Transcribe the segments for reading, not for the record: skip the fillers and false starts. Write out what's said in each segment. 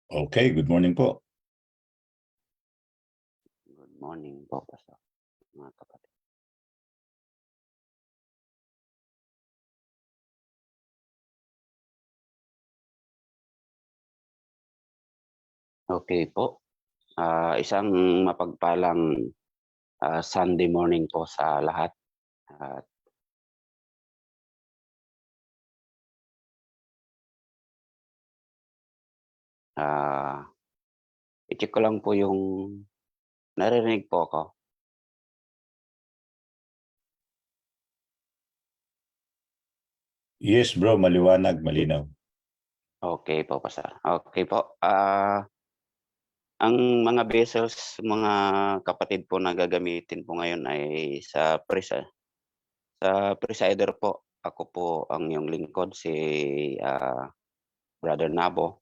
Okay, good morning po. Good morning po, Pastor, mga kapatid. Okay po. Isang mapagpalang Sunday morning po sa lahat. At i-check ko lang po yung naririnig po ako. Yes bro, maliwanag, malinaw. Okay po, Pastor. Okay po. Ang mga vessels, mga kapatid po na gagamitin po ngayon ay sa presider po. Ako po ang yung lingkod, si Brother Nabo.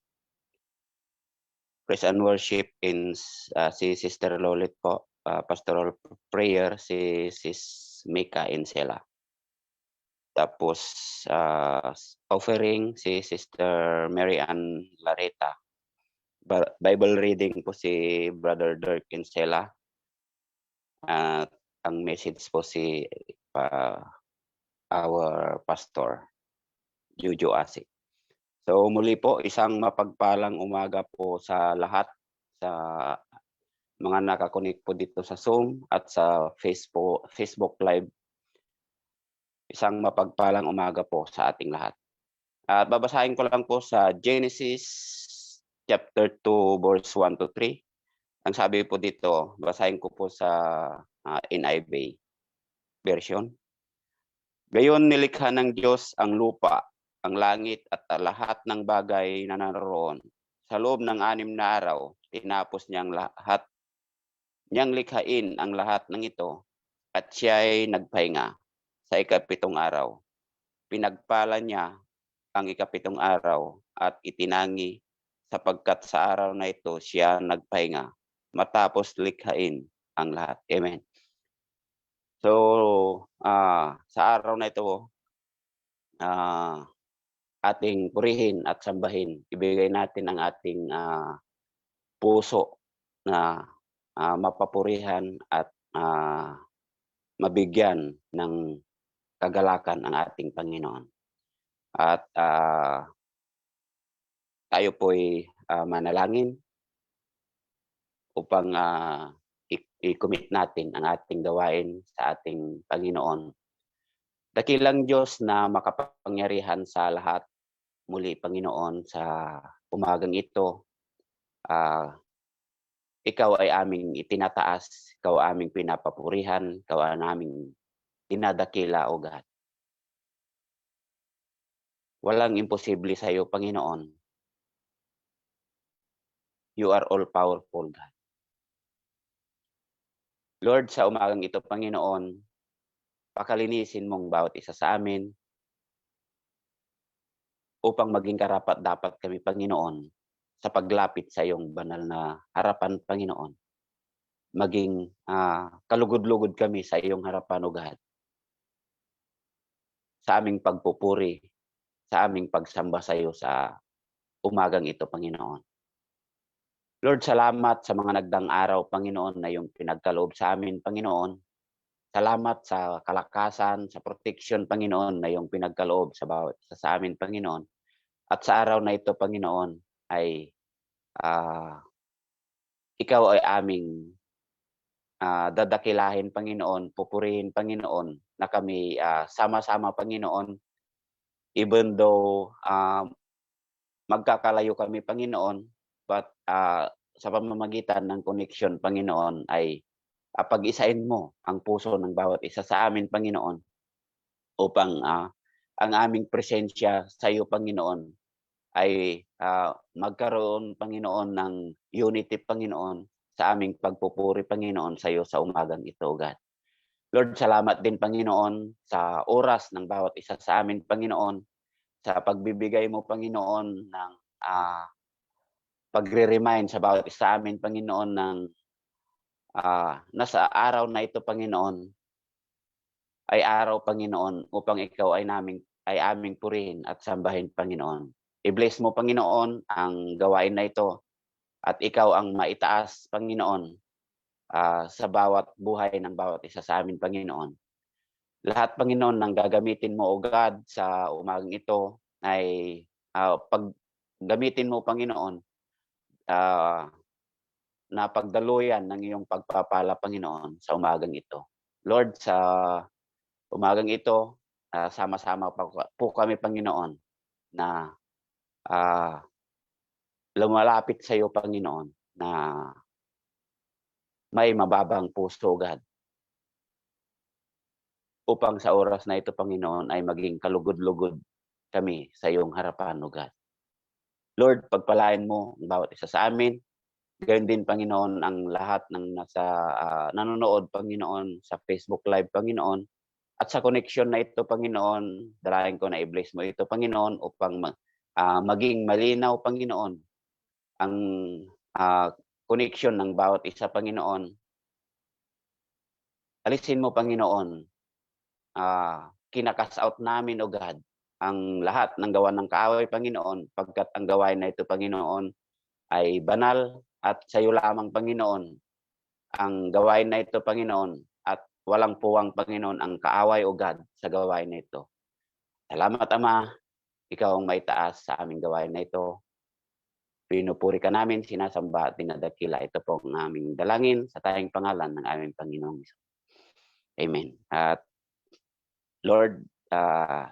Praise and worship in si Sister Lolit po. Pastoral prayer si Sis Mika Insela. Tapos offering si Sister Mary Ann Lareta. Bible reading po si Brother Dirk Insela. At ang message po si our pastor Juju Asik. So muli po, isang mapagpalang umaga po sa lahat, sa mga nakakonek po dito sa Zoom at sa Facebook Live. Isang mapagpalang umaga po sa ating lahat. At babasahin ko lang po sa Genesis chapter 2 verse 1 to 3. Ang sabi po dito, basahin ko po sa NIV version. Gayon nilikha ng Diyos ang lupa, ang langit at lahat ng bagay na naroon. Sa loob ng 6 na araw, tinapos niyang likhain ang lahat ng ito at siya ay nagpahinga sa ika-7 araw. Pinagpala niya ang ika-7 araw at itinangi sapagkat sa araw na ito siya nagpahinga matapos likhain ang lahat. Amen. So, sa araw na ito, ating purihin at sambahin. Ibigay natin ang ating puso na mapapurihan at mabigyan ng kagalakan ang ating Panginoon. At tayo po'y manalangin upang i-commit natin ang ating gawain sa ating Panginoon. Dakilang Diyos na makapangyarihan sa lahat, muli Panginoon, sa umagang ito, ikaw ay aming itinataas, ikaw aming pinapapurihan, ikaw ang aming dinadakila, O God. Walang imposible sa iyo, Panginoon. You are all powerful, God. Lord, sa umagang ito, Panginoon, pakalinisin mong bawat isa sa amin upang maging karapat-dapat kami, Panginoon, sa paglapit sa iyong banal na harapan, Panginoon. Maging kalugod-lugod kami sa iyong harapan, O God. Sa aming pagpupuri, sa aming pagsamba sa iyo sa umagang ito, Panginoon. Lord, salamat sa mga nagdang araw, Panginoon, na iyong pinagkaloob sa amin, Panginoon. Salamat sa kalakasan, sa protection, Panginoon, na iyong pinagkaloob sa bawat isa sa amin, Panginoon. At sa araw na ito, Panginoon, ay ikaw ay aming dadakilahin, Panginoon, pupurihin, Panginoon, na kami sama-sama, Panginoon, even though magkakalayo kami, Panginoon, but sa pamamagitan ng connection, Panginoon, ay pag-isain mo ang puso ng bawat isa sa amin, Panginoon, upang ang aming presensya sa iyo, Panginoon, ay magkaroon, Panginoon, ng unity, Panginoon, sa aming pagpupuri, Panginoon, sa iyo sa umagang ito, God. Lord, salamat din, Panginoon, sa oras ng bawat isa sa amin, Panginoon, sa pagbibigay mo, Panginoon, ng pagre-remind sa bawat isa sa amin, Panginoon, ng nasa araw na ito, Panginoon, ay araw, Panginoon, upang ikaw ay aming purihin at sambahin, Panginoon. I-bless mo, Panginoon, ang gawain na ito at ikaw ang maitaas, Panginoon, sa bawat buhay ng bawat isa sa amin, Panginoon. Lahat, Panginoon, ng gagamitin mo, O God, sa umagang ito ay gamitin mo, Panginoon, na pagdaluyan ng iyong pagpapala, Panginoon, sa umagang ito. Lord, sa umagang ito, sama-sama po kami, Panginoon, na lumalapit sa iyo, Panginoon, na may mababang puso, God, upang sa oras na ito, Panginoon, ay maging kalugod-lugod kami sa iyong harapan, O God. Lord, pagpalain mo ang bawat isa sa amin. Gayon din, Panginoon, ang lahat ng nanonood, Panginoon, sa Facebook Live, Panginoon. At sa connection na ito, Panginoon, dalayan ko na i-bless mo ito, Panginoon, upang maging malinaw, Panginoon, ang connection ng bawat isa, Panginoon. Alisin mo, Panginoon, kinakas out namin, O God, ang lahat ng gawa ng kaaway, Panginoon, pagkat ang gawain na ito, Panginoon, ay banal at sa iyo lamang, Panginoon, ang gawain na ito, Panginoon, at walang puwang, Panginoon, ang kaaway, O God, sa gawain na ito. Salamat, Ama, ikaw ang maitaas sa aming gawain na ito. Pinupuri ka namin, sinasamba at dinadakila. Ito po ang aming dalangin sa tayong pangalan ng aming Panginoong Hesus. Amen. At Lord,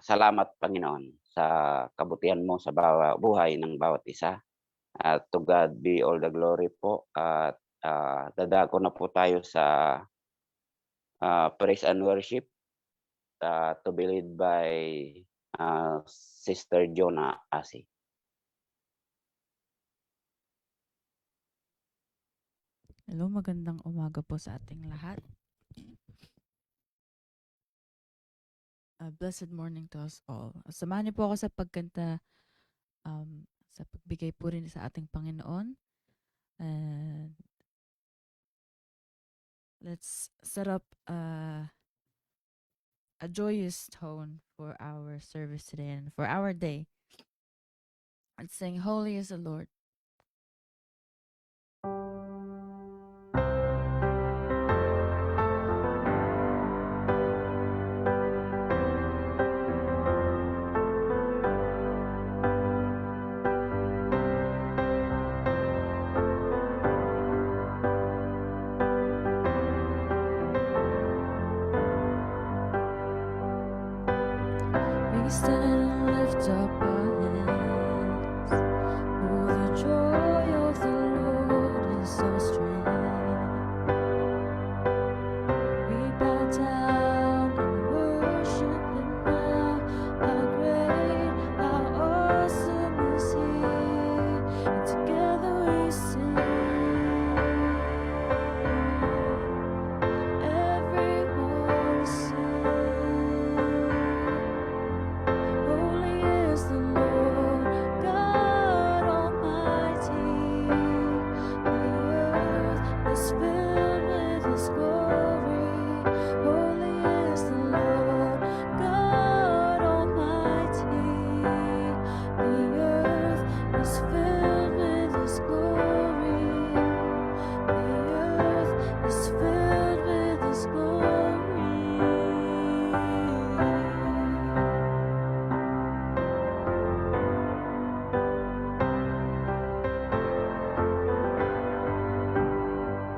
salamat, Panginoon, sa kabutihan mo sa buhay ng bawat isa. At to God be all the glory po. At dadako na po tayo sa praise and worship to be led by Sister Jonah Asi. Hello, magandang umaga po sa ating lahat. Blessed morning to us all. Samahan niyo po ako sa pagkanta, sa pagbigay po rin sa ating Panginoon. And let's set up a joyous tone for our service today and for our day. And sing, Holy is the Lord. We stand and lift up our hands, for the joy of the Lord is our strength. We bow down and worship Him now. How great, how awesome is He, and together we sing. Everyone sing. Holy is the Lord God Almighty. The earth is filled with His glory. Holy is the Lord God Almighty. The earth is filled with His glory. The earth is filled with His glory.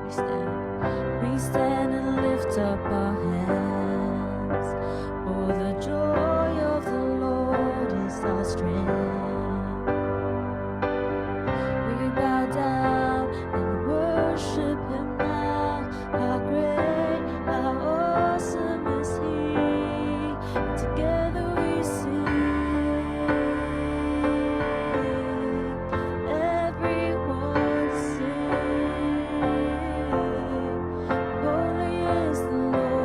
We stand and lift up our hands, for the joy of the Lord is our strength. We bow down and worship Him now. How great, how awesome is He, and together we sing. Everyone sing. Holy is the Lord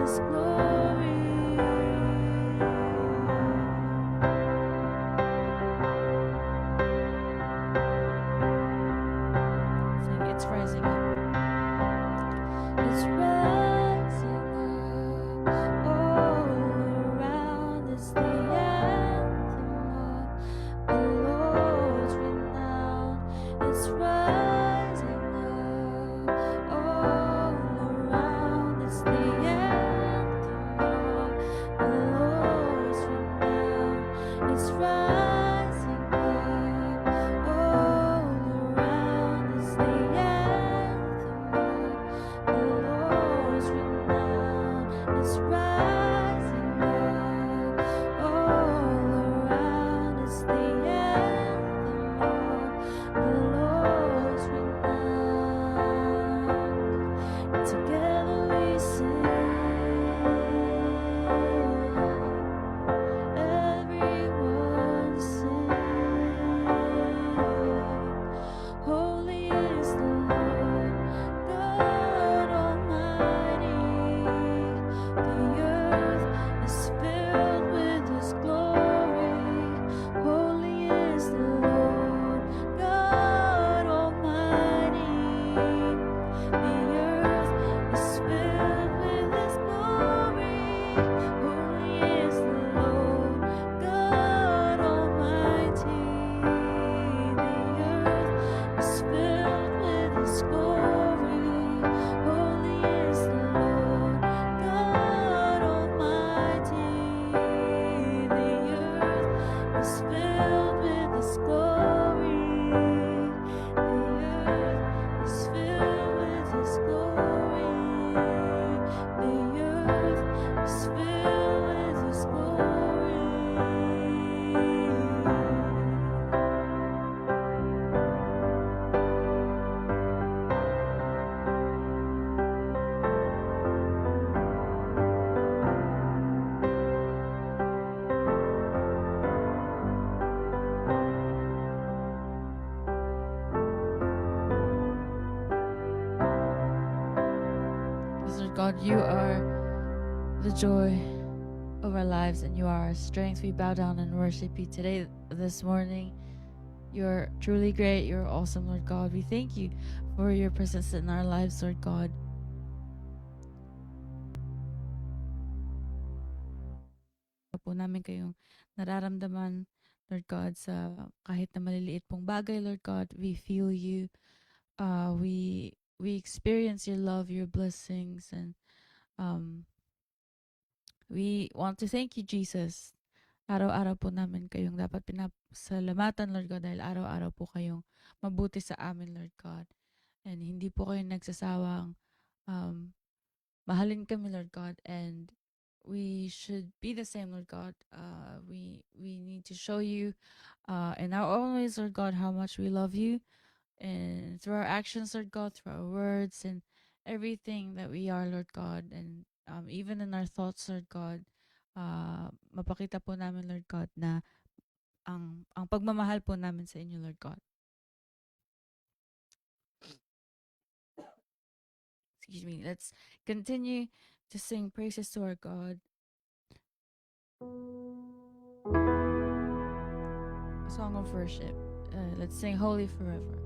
His glory. Sing, it's rising up. It's rising up all around. It's the anthem of the Lord's renown. It's rising up all around. It's the anthem of the Lord's renown. It's rising up all around. It's the anthem of the Lord's renown. It's rising up all around. It's the anthem of the Lord's renown. Together we sing. Everyone sing. Holy is the Lord God Almighty. The earth is filled with His glory. Holy is the Lord God Almighty. The earth is filled with His glory. Holy is the Lord God Almighty. The earth is filled with His glory. Holy is the Lord God Almighty. The earth is filled with His glory. The earth is filled with His glory. The earth is filled with His glory. Because, Lord God, you are the joy of our lives and you are our strength. We bow down and worship you today, this morning. You're truly great. You're awesome, Lord God. We thank you for your presence in our lives, Lord God. Po namin kayong nararamdaman, Lord God, sa kahit na maliliit pong bagay, Lord God. We feel you. We experience your love, your blessings, and we want to thank you, Jesus. Araw-araw po namin kayong dapat pinasalamatan, Lord God, dahil araw-araw po kayong mabuti sa amin, Lord God. And hindi po kayo nagsasawang mahalin kami, Lord God, and we should be the same, Lord God. We need to show you in our own ways, Lord God, how much we love you, and through our actions, Lord God, through our words and everything that we are, Lord God, and even in our thoughts, Lord God, mapakita po namin, Lord God, na ang pagmamahal po namin sa inyo, Lord God. Excuse me. Let's continue to sing praises to our God. A song of worship. Let's sing Holy Forever.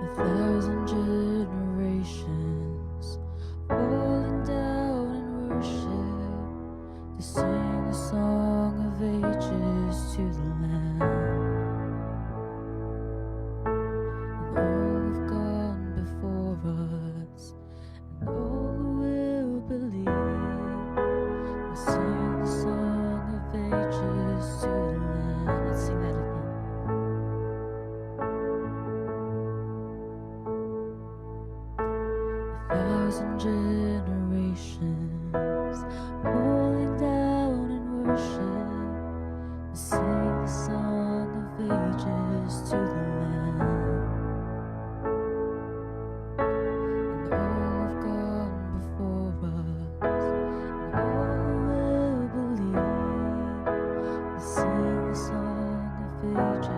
A thousand generations falling down in worship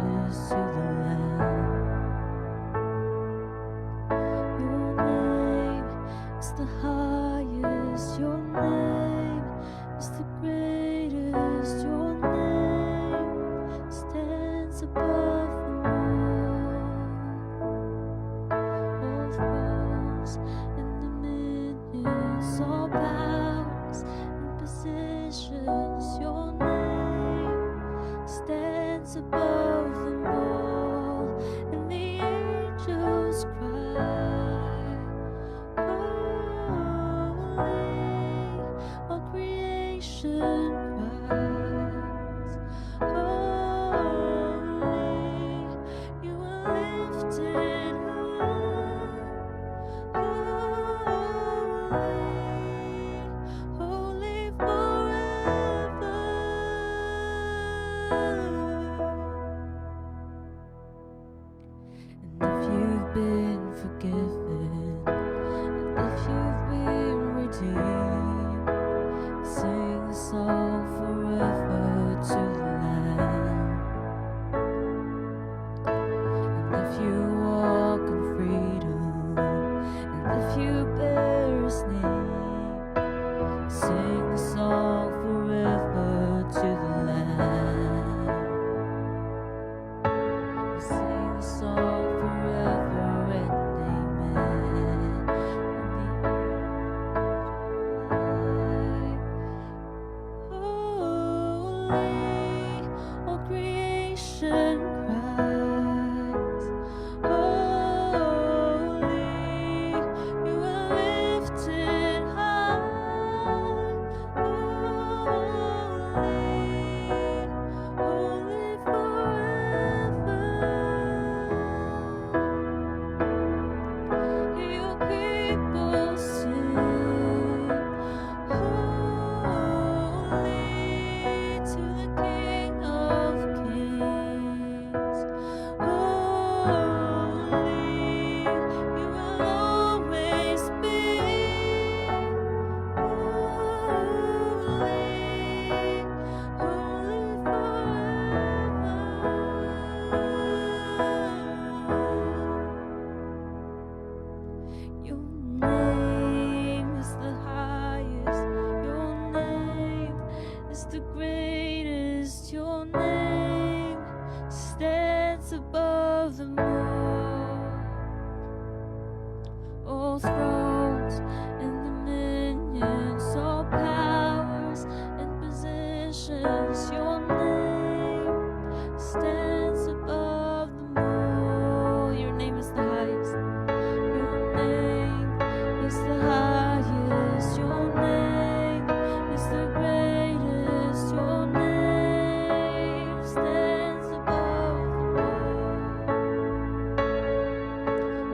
praises to the Lamb. Your name is the highest, your name is the greatest, your name stands above them all thrones and dominions, all powers and positions. Your name stands above them all, and the angels cry, holy. All creation cries, holy. You are lifted high, holy, holy forever. And if you've been forgiven, and if you've been redeemed, sing the song forever to the Lamb. And if you walk in freedom, and if you bear His name, sing the song forever to the Lamb. Sing the song forever and amen. Holy, all creation cries, holy. You are lifted high, holy, holy forever. Your people sing, holy to the King of Kings. Holy, you will always be. Holy, holy forever. Your name is the highest, your name is the greatest, your name stands above them all thrones and dominions, all powers and positions. Your name stands above them all. Your name is the highest. Your name is the highest, your name is the greatest, your name stands above them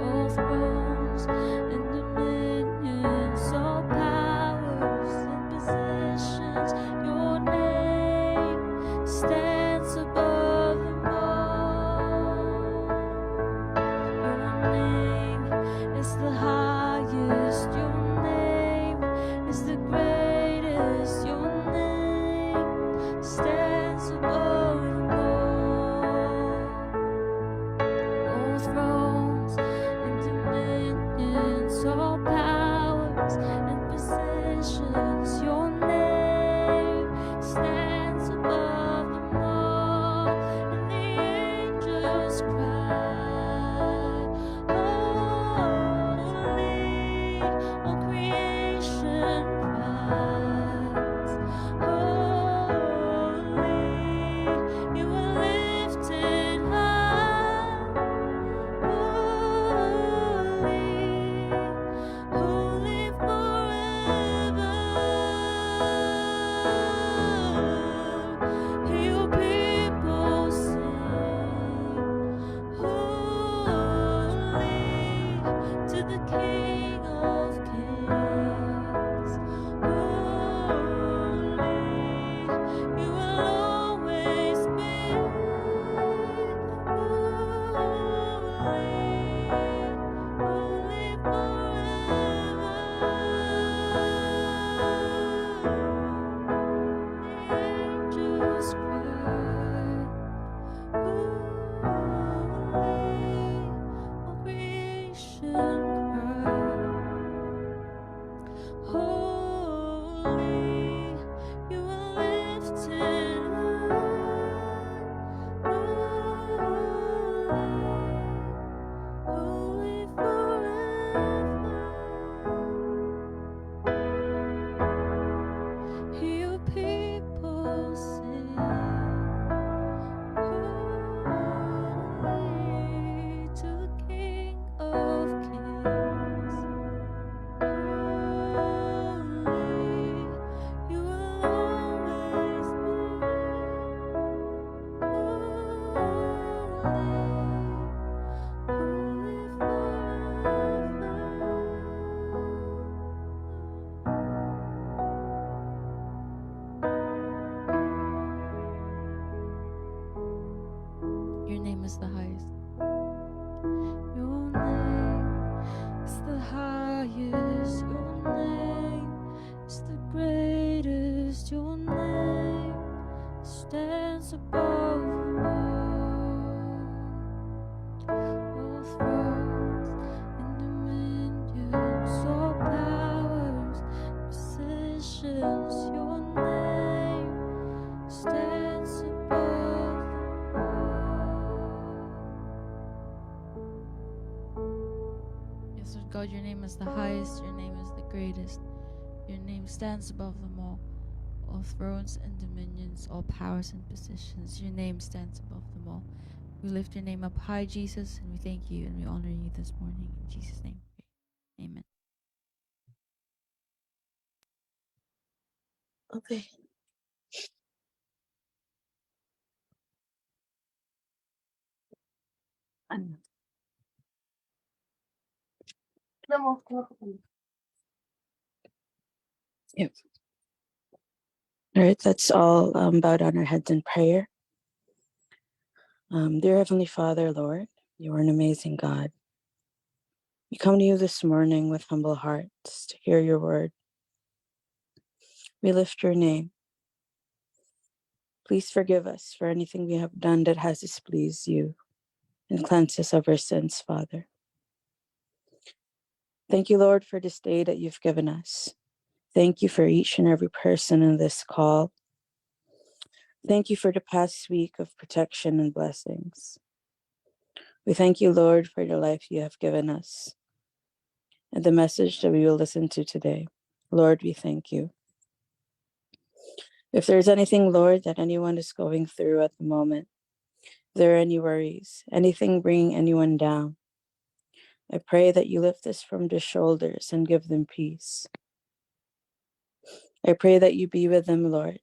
all thrones and dominions, all powers and positions. Your name stands above them all. Your name is the highest, your name is the greatest, your name stands above them all thrones and dominions, all powers and positions. Your name stands above them all, and the angels cry, holy. All creation cries, holy. You are lifted high, holy, holy forever. Your people sing, holy is the highest. Your name is the highest. Your name is the greatest. Your name stands above them all thrones and dominions, all powers, positions. Your name stands above them all. Yes, Lord God, your name is the highest, your name is the greatest. Your name stands above them all thrones and dominions, all powers and positions. Your name stands above them all. We lift your name up high, Jesus, and we thank you and we honor you this morning. In Jesus' name, we pray. Amen. Okay. Ano? Yep. All right, let's all bow down our heads in prayer. Dear Heavenly Father, Lord, you are an amazing God. We come to you this morning with humble hearts to hear your word. We lift your name. Please forgive us for anything we have done that has displeased you and cleanse us of our sins, Father. Thank you, Lord, for this day that you've given us. Thank you for each and every person in this call. Thank you for the past week of protection and blessings. We thank you, Lord, for the life you have given us and the message that we will listen to today. Lord, we thank you. If there's anything, Lord, that anyone is going through at the moment, if there are any worries, anything bringing anyone down, I pray that you lift this from their shoulders and give them peace. I pray that you be with them, Lord,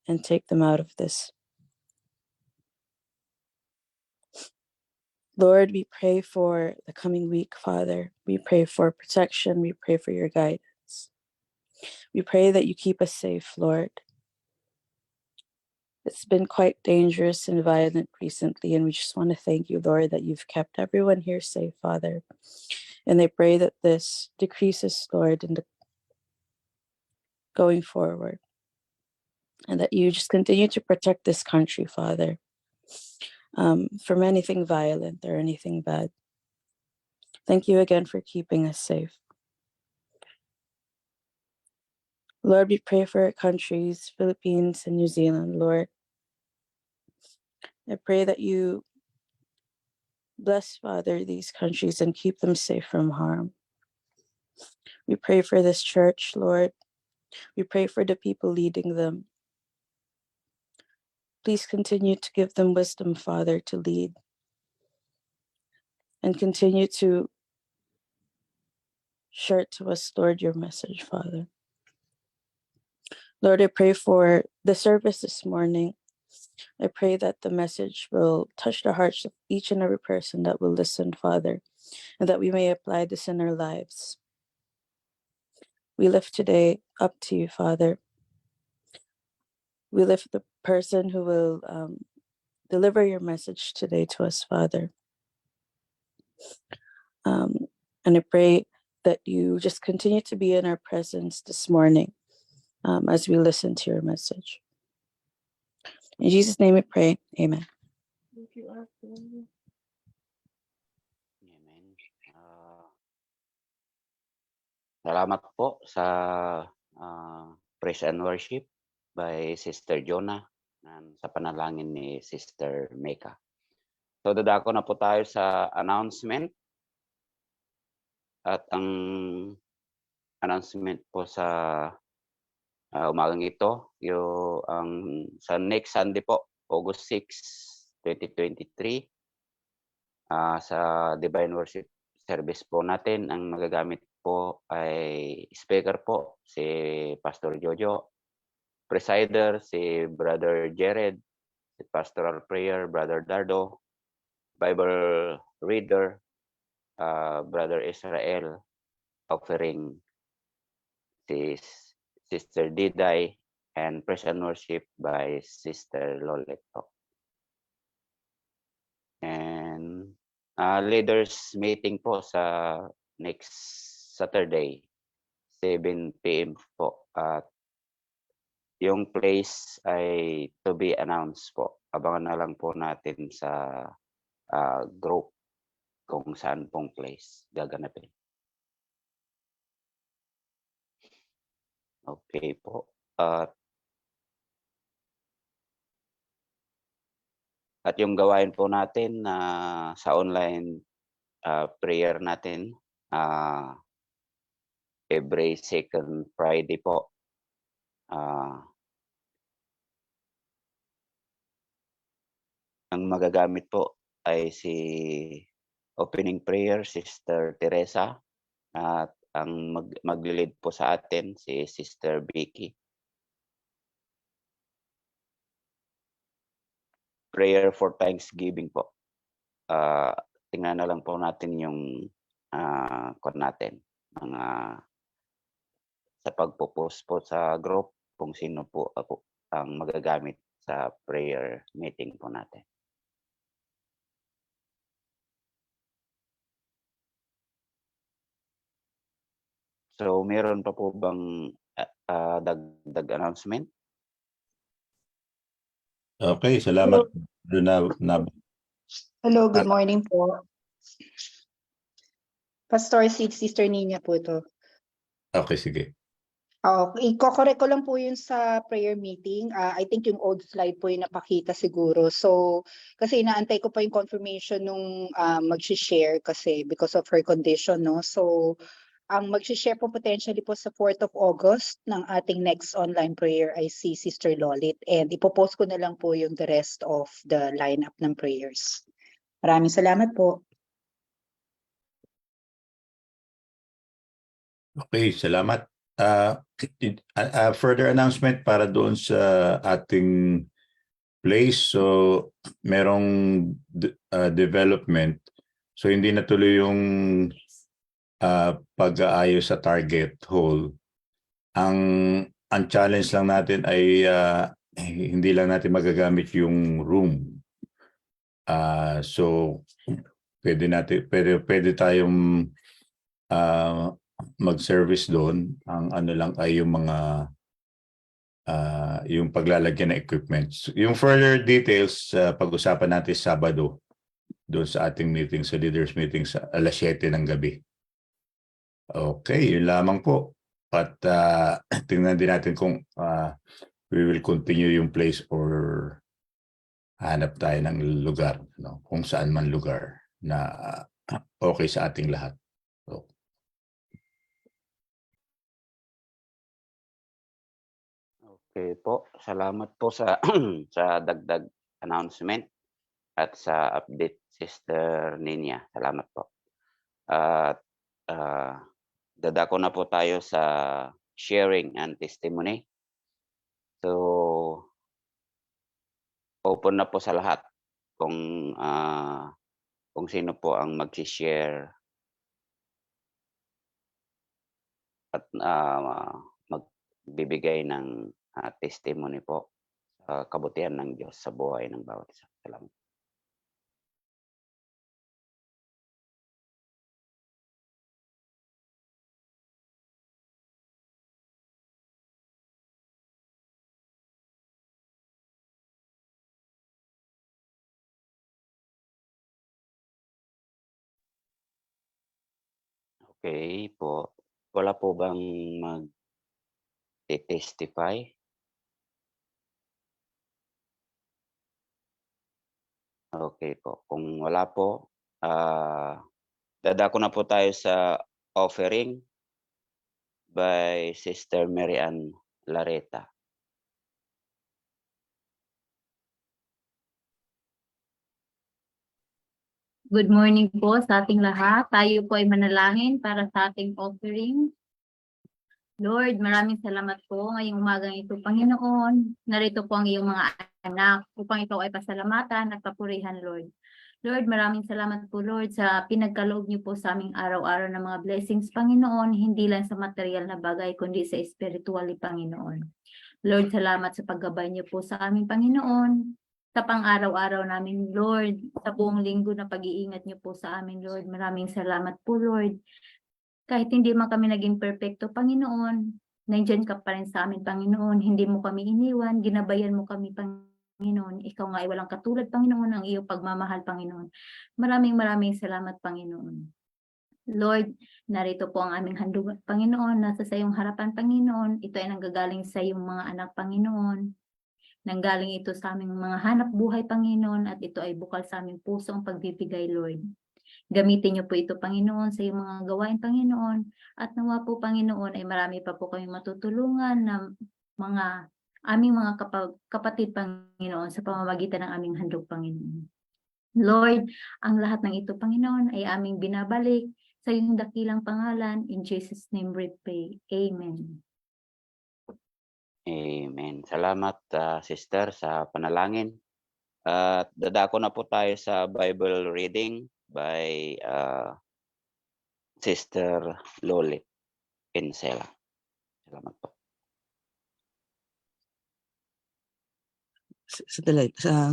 and take them out of this. Lord, we pray for the coming week, Father. We pray for protection. We pray for your guidance. We pray that you keep us safe, Lord. It's been quite dangerous and violent recently, and we just want to thank you, Lord, that you've kept everyone here safe, Father. And I pray that this decreases, Lord, in the going forward, and that you just continue to protect this country, Father, from anything violent or anything bad. Thank you again for keeping us safe. Lord, we pray for our countries, Philippines and New Zealand, Lord. I pray that you bless, Father, these countries and keep them safe from harm. We pray for this church, Lord. We pray for the people leading them. Please continue to give them wisdom, Father, to lead. And continue to share to us, Lord, your message, Father. Lord, I pray for the service this morning. I pray that the message will touch the hearts of each and every person that will listen, Father, and that we may apply this in our lives. We lift today up to you, Father. We lift the person who will deliver your message today to us, Father. And I pray that you just continue to be in our presence this morning as we listen to your message. In Jesus' name we pray. Amen. Amen. Salamat po sa praise and worship by Sister Jonah and sa panalangin ni Sister Mecca. So dadako na po tayo sa announcement. At ang announcement po sa umagang ito, sa next Sunday po, August 6, 2023, sa Divine Worship Service po natin, ang magagamit po ay speaker po, si Pastor Jojo, presider, si Brother Jared, si Pastoral Prayer, Brother Dardo, Bible Reader, Brother Israel, offering si Sister Diday, and praise and worship by Sister Lolet po. And leaders meeting po sa next Saturday, 7 p.m. po. At yung place ay to be announced po. Abangan na lang po natin sa group kung saan pong place gaganapin. Okay po. At yung gawain po natin sa online prayer natin every second Friday po. Ang magagamit po ay si opening prayer, Sister Teresa, at ang maglilid po sa atin si Sister Vicky. Prayer for Thanksgiving po. Tingnan na lang po natin yung natin mga sa pagpo-post po sa group kung sino po ang magagamit sa prayer meeting po natin. So meron pa po bang dagdag announcement? Okay, salamat. Hello, good morning po. Pastor Sister Nina po ito. Okay, sige. I-correct ko lang po yun sa prayer meeting. I think yung old slide po yung napakita siguro. So, kasi inaantay ko pa yung confirmation nung mag-share kasi because of her condition, no? So, ang mag-share po potentially po sa 4th of August ng ating next online prayer ay si Sister Lolit. And ipopost ko na lang po yung the rest of the lineup ng prayers. Maraming salamat po. Okay, salamat. Further announcement para doon sa ating place. So, merong development. So, hindi natuloy yung pag-aayos sa target hole. Ang challenge lang natin ay hindi lang natin magagamit yung room. So, pwede tayong mag-service doon. Ang ano lang ay yung mga yung paglalagyan ng equipment. Yung further details pag-usapan natin Sabado doon sa ating meeting, sa leaders meeting sa 7:00 ng gabi. Okay, yun lamang po. At tingnan din natin kung we will continue yung place or hanap tayo ng lugar, no? Kung saan man lugar na okay sa ating lahat. So, Okay po. Salamat po sa sa dagdag announcement at sa update, Sister Ninya. Salamat po. At dadako na po tayo sa sharing and testimony. So, open na po sa lahat kung sino po ang mag-share at magbibigay ng testimony po sa kabutihan ng Diyos sa buhay ng bawat isa. Salamat. Okay po. Wala po bang mag-testify? Okay po. Kung wala po, dadako na po tayo sa offering by Sister Mary Ann Lareta. Good morning po sa ating lahat. Tayo po ay manalangin para sa ating offering. Lord, maraming salamat po ngayong umagang ito, Panginoon. Narito po ang iyong mga anak upang ito ay pasalamatan at papurihan, Lord. Lord, maraming salamat po, Lord, sa pinagkaloob niyo po sa aming araw-araw ng mga blessings, Panginoon, hindi lang sa material na bagay, kundi sa spiritual, Panginoon. Lord, salamat sa paggabay niyo po sa aming Panginoon. sa pang-araw-araw namin, Lord, sa buong linggo na pag-iingat niyo po sa amin, Lord. Maraming salamat po, Lord. Kahit hindi man kami naging perfecto, Panginoon, nandiyan ka pa rin sa amin, Panginoon. Hindi mo kami iniwan, ginabayan mo kami, Panginoon. Ikaw nga ay walang katulad, Panginoon, ang iyong pagmamahal, Panginoon. Maraming salamat, Panginoon. Lord, narito po ang aming handog, Panginoon, nasa sa iyong harapan, Panginoon. Ito ay nanggagaling sa iyong mga anak, Panginoon. Nanggaling ito sa aming mga hanap buhay, Panginoon, at ito ay bukal sa aming puso ang pagbibigay, Lord. Gamitin niyo po ito, Panginoon, sa iyong mga gawain, Panginoon. At nawa po, Panginoon, ay marami pa po kami matutulungan na aming mga kapatid, Panginoon, sa pamamagitan ng aming handog, Panginoon. Lord, ang lahat ng ito, Panginoon, ay aming binabalik sa iyong dakilang pangalan. In Jesus' name we pray. Amen. Amen. Salamat, sister, sa panalangin. At dadako na po tayo sa Bible reading by Sister Lolit Pinsela. Salamat po.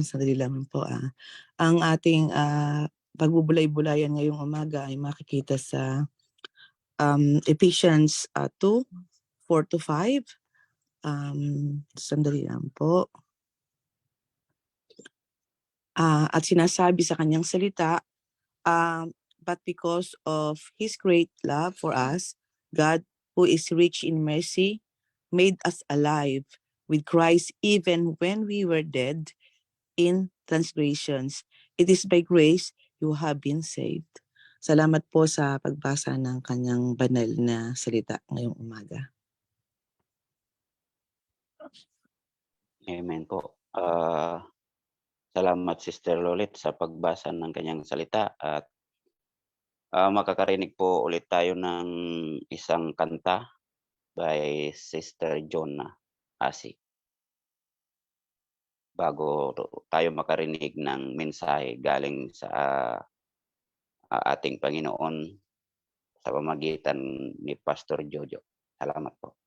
Sandali lang po. Ang ating pagbubulay-bulayan ngayong umaga ay makikita sa Ephesians 2, 4-5. Sandali lang po. At sinasabi sa kanyang salita, but because of His great love for us, God, who is rich in mercy, made us alive with Christ even when we were dead in transgressions. It is by grace you have been saved. Salamat po sa pagbasa ng kanyang banal na salita ngayong umaga. Amen po. Salamat, Sister Lolit, sa pagbasa ng kanyang salita. At makakarinig po ulit tayo ng isang kanta by Sister Jonah Asi bago tayo makarinig ng mensahe galing sa ating Panginoon sa pamamagitan ni Pastor Jojo. Salamat po.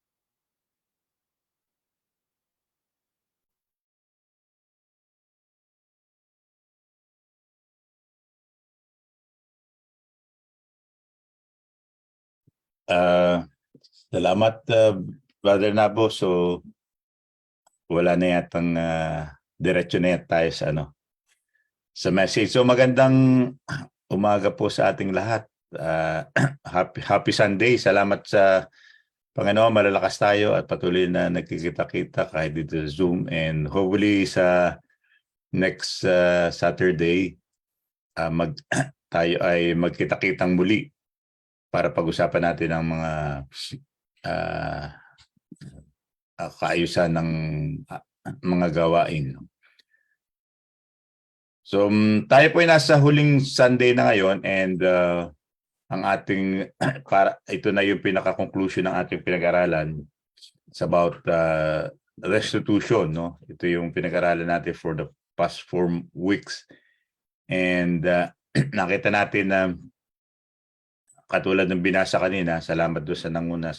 Salamat, Brother Nabo. So, wala na yatang diretso na yata tayo sa message. So, magandang umaga po sa ating lahat. Happy Sunday. Salamat sa Panginoon. Malalakas tayo at patuloy na nagkikita-kita kahit dito sa Zoom. And hopefully sa next Saturday, tayo ay magkita-kitang muli para pag-usapan natin ang mga kaayusan ng mga gawain. So tayo po ay nasa huling Sunday na ngayon, and ang ating ito na yung pinaka-conclusion ng ating pinag-aralan. It's about restitution, no? Ito yung pinag-aralan natin for the past 4 weeks. And nakita natin na katulad ng binasa kanina, salamat doon sa nanguna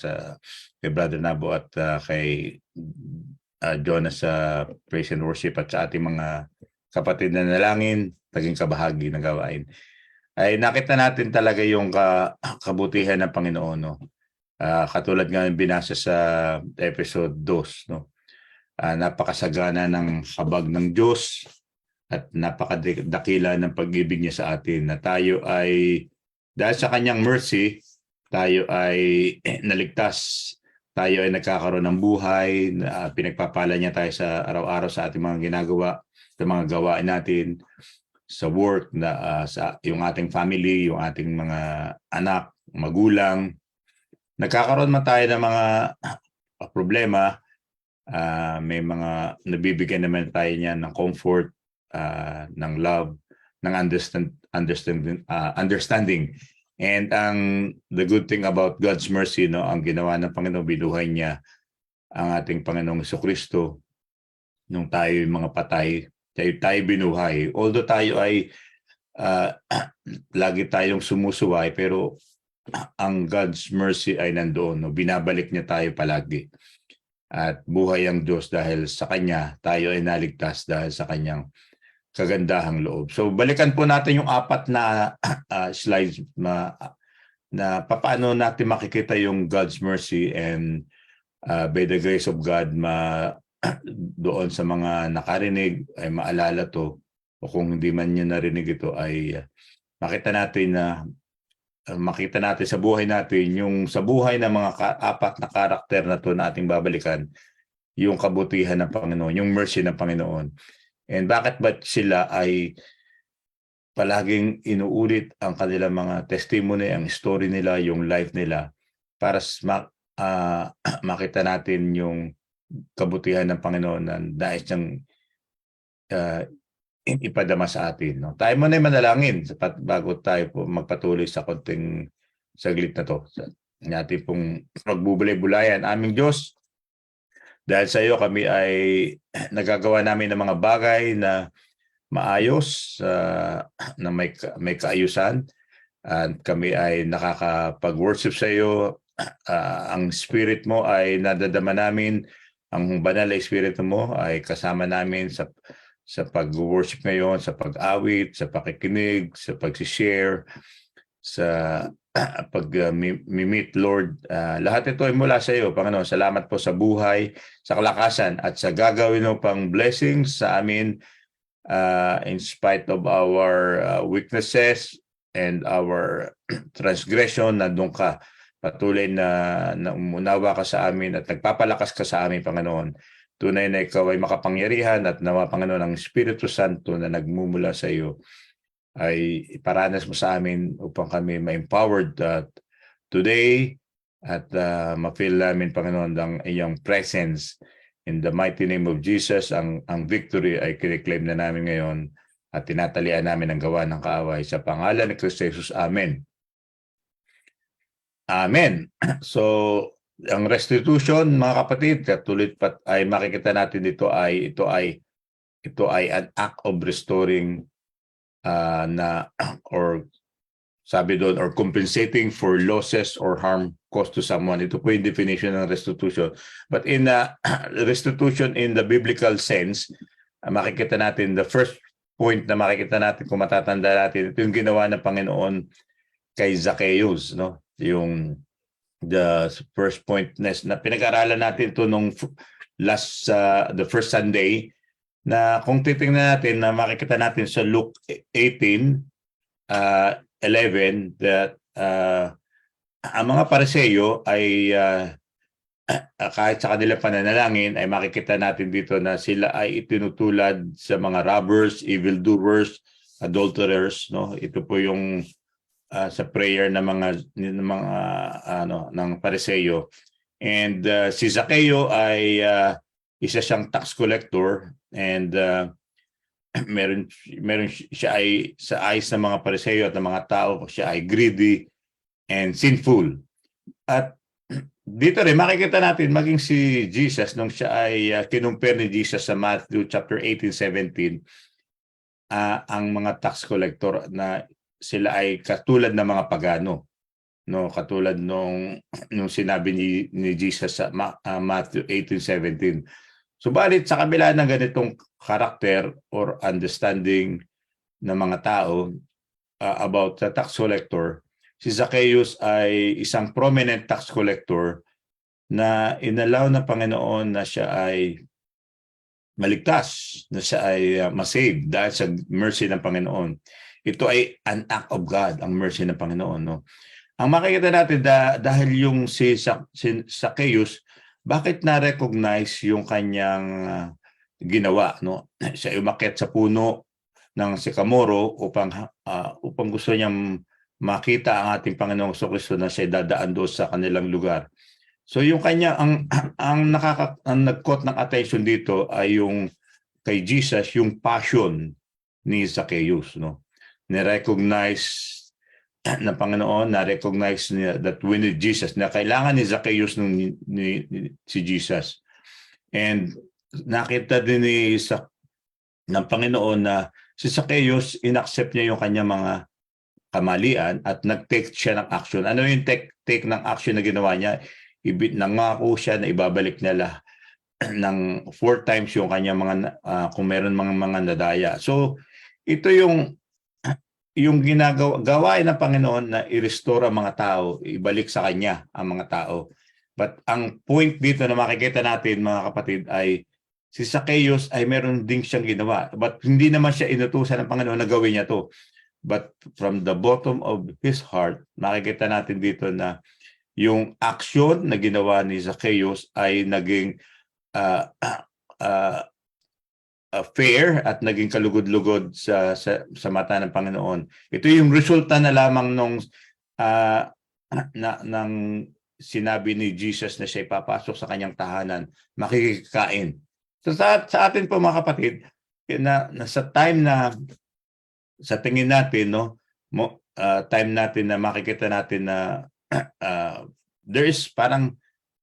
kay Brother Nabo at kay Jonas sa praise and worship at sa ating mga kapatid na nalangin, naging kabahagi ng gawain. Ay nakita natin talaga yung kabutihan ng Panginoon, no? Katulad nga ng binasa sa episode 2, no? Napakasagana ng habag ng Diyos at napakadakila ng pag-ibig niya sa atin, na tayo ay dahil sa kanyang mercy, tayo ay naligtas, tayo ay nagkakaroon ng buhay, pinagpapala niya tayo sa araw-araw sa ating mga ginagawa, sa mga gawain natin, sa work, sa yung ating family, yung ating mga anak, magulang. Nagkakaroon man tayo ng mga problema, may mga nabibigyan naman tayo niyan ng comfort, ng love, ng understanding. And the good thing about God's mercy, no, ang ginawa ng Panginoon, binuhay niya ang ating Panginoong Jesucristo nung tayo yung mga patay, tayo binuhay. Although tayo ay lagi tayong sumusuway, pero ang God's mercy ay nandoon, no? Binabalik niya tayo palagi. At buhay ang Diyos dahil sa Kanya, tayo ay naligtas dahil sa Kanyang kagandahang loob. So balikan po natin yung 4 na slides na paano natin makikita yung God's mercy and by the grace of God doon sa mga nakarinig ay maalala to, o kung hindi man niya narinig ito ay makita natin sa buhay natin, yung sa buhay ng mga 4 na karakter na to na ating babalikan, yung kabutihan ng Panginoon, yung mercy ng Panginoon. And bakit ba sila ay palaging inuulit ang kanilang mga testimony, ang story nila, yung life nila, para makita natin yung kabutihan ng Panginoon na nais niyang ipadama sa atin. No? Tayo muna ay manalangin bago tayo po magpatuloy sa konting saglit na to. Natin pong magbubulay-bulayan. Aming Diyos, dahil sa iyo kami ay nagagawa namin ng mga bagay na maayos, na may kaayusan, at kami ay nakakapag-worship sa iyo. Ang spirit mo ay nadadama namin, ang banal na espiritu mo ay kasama namin sa pag-worship ngayon, sa pag-awit, sa pakikinig, sa pag-share, sa pag-meet, Lord. Lahat ito ay mula sa iyo, Panginoon. Salamat po sa buhay, sa kalakasan, at sa gagawin mo pang blessings sa amin in spite of our weaknesses and our transgression. Nandun ka. Patuloy na umunawa ka sa amin at nagpapalakas ka sa amin, Panginoon. Tunay na ikaw ay makapangyarihan, at nawa, Panginoon, ang Espiritu Santo na nagmumula sa iyo ay iparanas mo sa amin upang kami ma-empowered today at ma-feel namin, Panginoon, ang iyong presence. In the mighty name of Jesus, ang victory ay kiniklaim na namin ngayon at tinatalian namin ang gawa ng kaaway. Sa pangalan ni Kristo Jesus, Amen. Amen. So, ang restitution, mga kapatid, tuloy pa ay makikita natin ito ay an act of restoring or sabi doon, or compensating for losses or harm caused to someone. Ito po yung definition ng restitution. But in restitution in the biblical sense, makikita natin, the first point na makikita natin kung matatanda natin, ito yung ginawa ng Panginoon kay Zacchaeus, no? Yung the first point na pinag-aralan natin ito nung the first Sunday, na kung titingnan natin, na makikita natin sa Luke 18:11 that ang mga Pariseo ay kahit sa kanilang pananalangin ay makikita natin dito na sila ay itinutulad sa mga robbers, evildoers, adulterers, no? Ito po yung sa prayer ng ng Pariseo. And si Zacchaeus ay isa siyang tax collector, and meron siya ay sa eyes ng mga Pariseo at ng mga tao, siya ay greedy and sinful. At dito rin makikita natin maging si Jesus nung siya ay kinumpare ni Jesus sa Matthew chapter 18:17, ang mga tax collector na sila ay katulad ng mga pagano, no, katulad nung sinabi ni Jesus sa Matthew 18:17. Subalit sa kabila ng ganitong karakter or understanding ng mga tao about the tax collector, si Zacchaeus ay isang prominent tax collector na inalaw ng Panginoon na siya ay maligtas, na siya ay masave dahil sa mercy ng Panginoon. Ito ay an act of God, ang mercy ng Panginoon, no? Ang makikita natin dahil yung si Zacchaeus, bakit na-recognize yung kanyang ginawa, no? Siya umakyat sa puno ng sycamore upang gusto niyang makita ang ating Panginoong Jesucristo na siya dadaan doon sa kanilang lugar. So yung kanya ang nag-caught ng attention dito ay yung kay Jesus, yung passion ni Zacchaeus, no? Ni-recognize ng Panginoon, na-recognize niya that we need Jesus, na kailangan ni Zacchaeus si Jesus. And nakita din ng Panginoon na si Zacchaeus, inaccept niya yung kanyang mga kamalian at nag-take siya ng action. Ano yung take ng action na ginawa niya? Nangako siya na ibabalik niya ng 4 times yung kanya mga kung meron mga nadaya. So ito yung gawain ng Panginoon na i-restore ang mga tao, ibalik sa kanya ang mga tao. But ang point dito na makikita natin mga kapatid ay si Zacchaeus ay meron ding siyang ginawa. But hindi naman siya inutusan ng Panginoon na gawin niya to. But from the bottom of his heart, makikita natin dito na yung action na ginawa ni Zacchaeus ay naging fair at naging kalugod-lugod sa mata ng Panginoon. Ito yung resulta na lamang nung ng sinabi ni Jesus na siya ipapasok sa kanyang tahanan, makikikain. So sa atin po mga kapatid, na sa time na sa tingin natin, no, time natin na makikita natin na there is parang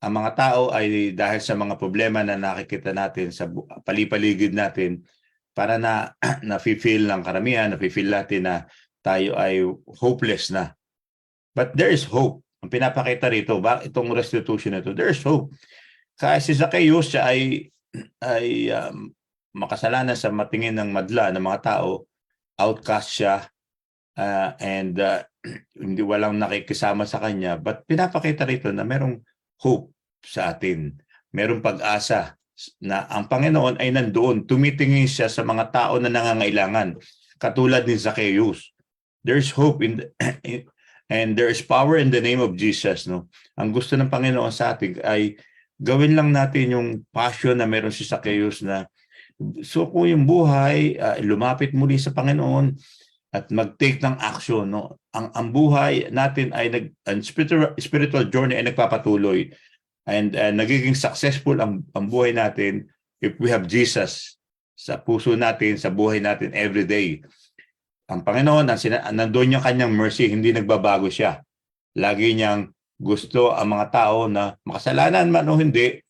ang mga tao ay dahil sa mga problema na nakikita natin sa palipaligid natin, para na-feel ng karamihan, na-feel natin na tayo ay hopeless na. But there is hope. Ang pinapakita rito, itong restitution na ito, there is hope. Kasi si Zacchaeus siya ay makasalanan sa matingin ng madla ng mga tao, outcast siya, and hindi walang nakikisama sa kanya. But pinapakita rito na merong hope sa atin. Merong pag-asa na ang Panginoon ay nandoon, tumitingin siya sa mga tao na nangangailangan, katulad ni Zacchaeus. There's hope and there is power in the name of Jesus, no? Ang gusto ng Panginoon sa atin ay gawin lang natin yung passion na meron si Zacchaeus na suko yung buhay, lumapit muli sa Panginoon at mag-take ng action, no? Ang buhay natin ay ang spiritual journey ay nagpapatuloy. And nagiging successful ang buhay natin if we have Jesus sa puso natin, sa buhay natin every day. Ang Panginoon, nandoon yung kanyang mercy, hindi nagbabago siya. Lagi niyang gusto ang mga tao na makasalanan man o hindi,